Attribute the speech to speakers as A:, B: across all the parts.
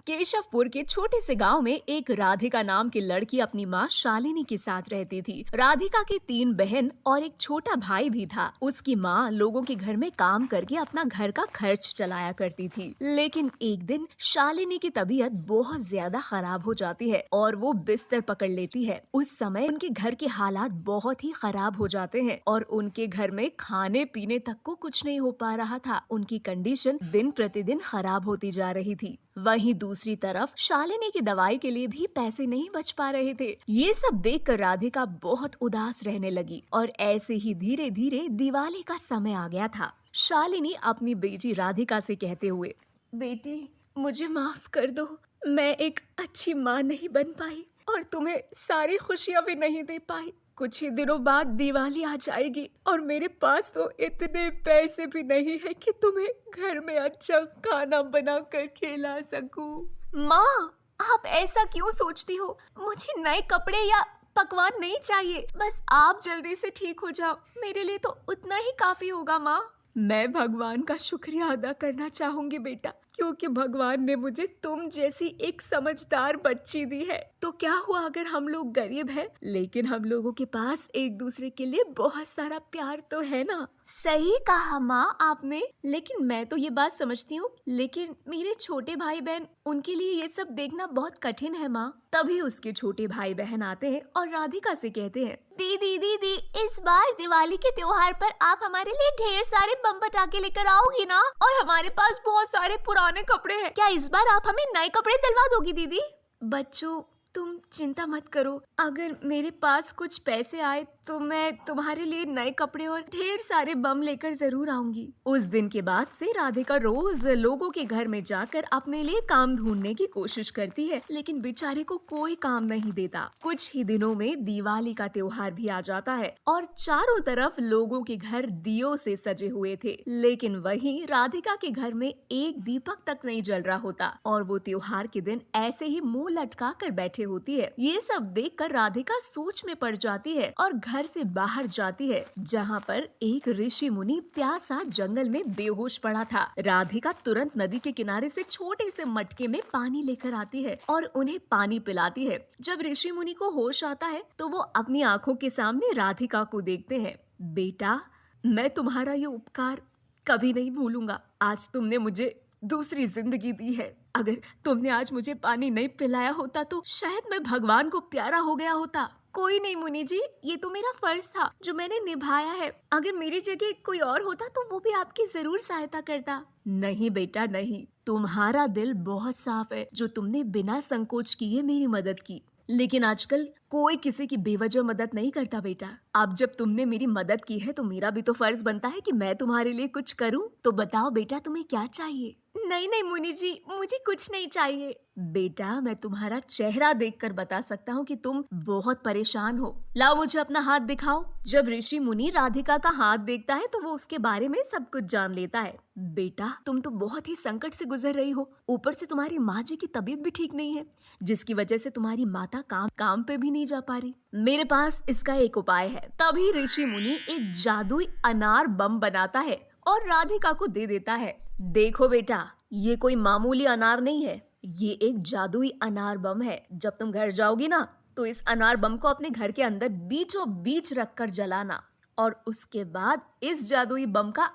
A: केशवपुर के छोटे से गांव में एक राधिका नाम की लड़की अपनी माँ शालिनी के साथ रहती थी। राधिका की 3 बहन और एक छोटा भाई भी था। उसकी माँ लोगों के घर में काम करके अपना घर का खर्च चलाया करती थी। लेकिन एक दिन शालिनी की तबीयत बहुत ज्यादा खराब हो जाती है और वो बिस्तर पकड़ लेती है। उस समय उनके घर के हालात बहुत ही खराब हो जाते हैं और उनके घर में खाने पीने तक को कुछ नहीं हो पा रहा था। उनकी कंडीशन दिन प्रतिदिन खराब होती जा रही थी। वहीं दूसरी तरफ शालिनी की दवाई के लिए भी पैसे नहीं बच पा रहे थे। ये सब देखकर राधिका बहुत उदास रहने लगी और ऐसे ही धीरे धीरे दिवाली का समय आ गया था। शालिनी अपनी बेटी राधिका से कहते हुए, बेटी मुझे माफ कर दो, मैं एक अच्छी माँ नहीं बन पाई और तुम्हें सारी खुशियाँ भी नहीं दे पाई। कुछ ही दिनों बाद दिवाली आ जाएगी और मेरे पास तो इतने पैसे भी नहीं है कि तुम्हें घर में अच्छा खाना बनाकर खिला सकूं। माँ, आप ऐसा क्यों सोचती हो? मुझे नए कपड़े या पकवान नहीं चाहिए, बस आप जल्दी से ठीक हो जाओ, मेरे लिए तो उतना ही काफी होगा। माँ, मैं भगवान का शुक्रिया अदा करना चाहूंगी बेटा, क्योंकि भगवान ने मुझे तुम जैसी एक समझदार बच्ची दी है। तो क्या हुआ अगर हम लोग गरीब हैं, लेकिन हम लोगों के पास एक दूसरे के लिए बहुत सारा प्यार तो है ना। सही कहा माँ आपने, लेकिन मैं तो ये बात समझती हूँ, लेकिन मेरे छोटे भाई बहन, उनके लिए ये सब देखना बहुत कठिन है माँ। तभी उसके छोटे भाई बहन आते हैं और राधिका से कहते हैं, दीदी दीदी, इस बार दिवाली के त्योहार पर आप हमारे लिए ढेर सारे बम पटाखे लेकर आओगी ना? और हमारे पास बहुत सारे पुराने कपड़े हैं, क्या इस बार आप हमें नए कपड़े दिलवा दोगी दीदी? बच्चों, तुम चिंता मत करो, अगर मेरे पास कुछ पैसे आए तो मैं तुम्हारे लिए नए कपड़े और ढेर सारे बम लेकर जरूर आऊंगी। उस दिन के बाद से राधिका रोज लोगों के घर में जाकर अपने लिए काम ढूंढने की कोशिश करती है, लेकिन बेचारे को कोई काम नहीं देता। कुछ ही दिनों में दिवाली का त्योहार भी आ जाता है और चारों तरफ लोगों के घर दियों से सजे हुए थे, लेकिन वहीं राधिका के घर में एक दीपक तक नहीं जल रहा होता और वो त्योहार के दिन ऐसे ही मुंह लटका कर बैठे होती है। ये सब देखकर राधिका सोच में पड़ जाती है और घर से बाहर जाती है, जहाँ पर एक ऋषि मुनि प्यासा जंगल में बेहोश पड़ा था। राधिका तुरंत नदी के किनारे से छोटे से मटके में पानी लेकर आती है और उन्हें पानी पिलाती है। जब ऋषि मुनि को होश आता है तो वो अपनी आंखों के सामने राधिका को देखते हैं। बेटा, मैं तुम्हारा ये उपकार कभी नहीं भूलूंगा। आज तुमने मुझे दूसरी जिंदगी दी है। अगर तुमने आज मुझे पानी नहीं पिलाया होता तो शायद मैं भगवान को प्यारा हो गया होता। कोई नहीं मुनि जी, ये तो मेरा फर्ज था जो मैंने निभाया है। अगर मेरी जगह कोई और होता तो वो भी आपकी जरूर सहायता करता। नहीं बेटा नहीं, तुम्हारा दिल बहुत साफ है जो तुमने बिना संकोच किए मेरी मदद की। लेकिन आजकल कोई किसी की बेवजह मदद नहीं करता बेटा। अब जब तुमने मेरी मदद की है तो मेरा भी तो फर्ज बनता है कि मैं तुम्हारे लिए कुछ करूं। तो बताओ बेटा, तुम्हें क्या चाहिए? नहीं नहीं मुनि जी, मुझे कुछ नहीं चाहिए। बेटा, मैं तुम्हारा चेहरा देखकर बता सकता हूँ कि तुम बहुत परेशान हो। लाओ मुझे अपना हाथ दिखाओ। जब ऋषि मुनि राधिका का हाथ देखता है तो वो उसके बारे में सब कुछ जान लेता है। बेटा, तुम तो बहुत ही संकट से गुजर रही हो, ऊपर से तुम्हारी माँ जी की तबीयत भी ठीक नहीं है, जिसकी वजह से तुम्हारी माता काम पे भी नहीं जा पा रही। मेरे पास इसका एक उपाय है। तभी ऋषि मुनि एक जादुई अनार बम बनाता है और राधिका को दे देता है। देखो बेटा, ये कोई मामूली अनार नहीं है, ये एक जादुई अनार बम है। जब तुम घर जाओगी ना तो इस अनार बम को अपने घर के अंदर बीचों बीच रखकर जलाना और उसके बाद इस जादुई बम का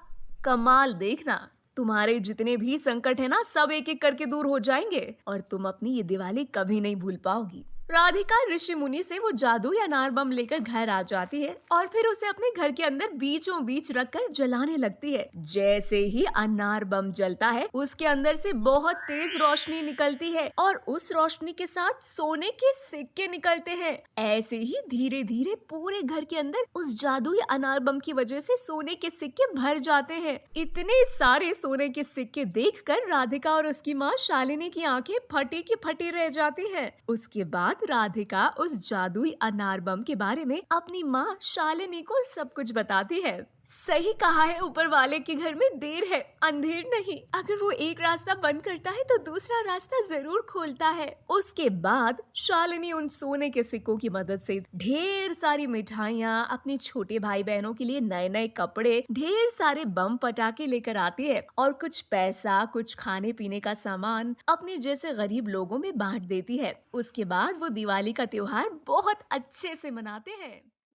A: कमाल देखना। तुम्हारे जितने भी संकट है ना, सब एक एक करके दूर हो जाएंगे और तुम अपनी ये दिवाली कभी नहीं भूल पाओगी। राधिका ऋषि मुनि से वो जादुई अनार बम लेकर घर आ जाती है और फिर उसे अपने घर के अंदर बीचों बीच रखकर जलाने लगती है। जैसे ही अनार बम जलता है, उसके अंदर से बहुत तेज रोशनी निकलती है और उस रोशनी के साथ सोने के सिक्के निकलते हैं। ऐसे ही धीरे धीरे पूरे घर के अंदर उस जादुई अनार बम की वजह से सोने के सिक्के भर जाते हैं। इतने सारे सोने के सिक्के देखकर राधिका और उसकी माँ शालिनी की आंखें फटी की फटी रह जाती हैं। उसके बाद राधिका उस जादुई अनार बम के बारे में अपनी माँ शालिनी को सब कुछ बताती है। सही कहा है, ऊपर वाले के घर में देर है अंधेर नहीं। अगर वो एक रास्ता बंद करता है तो दूसरा रास्ता जरूर खोलता है। उसके बाद शालिनी उन सोने के सिक्कों की मदद से ढेर सारी मिठाइयाँ, अपने छोटे भाई बहनों के लिए नए नए कपड़े, ढेर सारे बम पटाखे लेकर आती है और कुछ पैसा, कुछ खाने पीने का सामान अपने जैसे गरीब लोगों में बांट देती है। उसके बाद वो दिवाली का त्योहार बहुत अच्छे से मनाते हैं।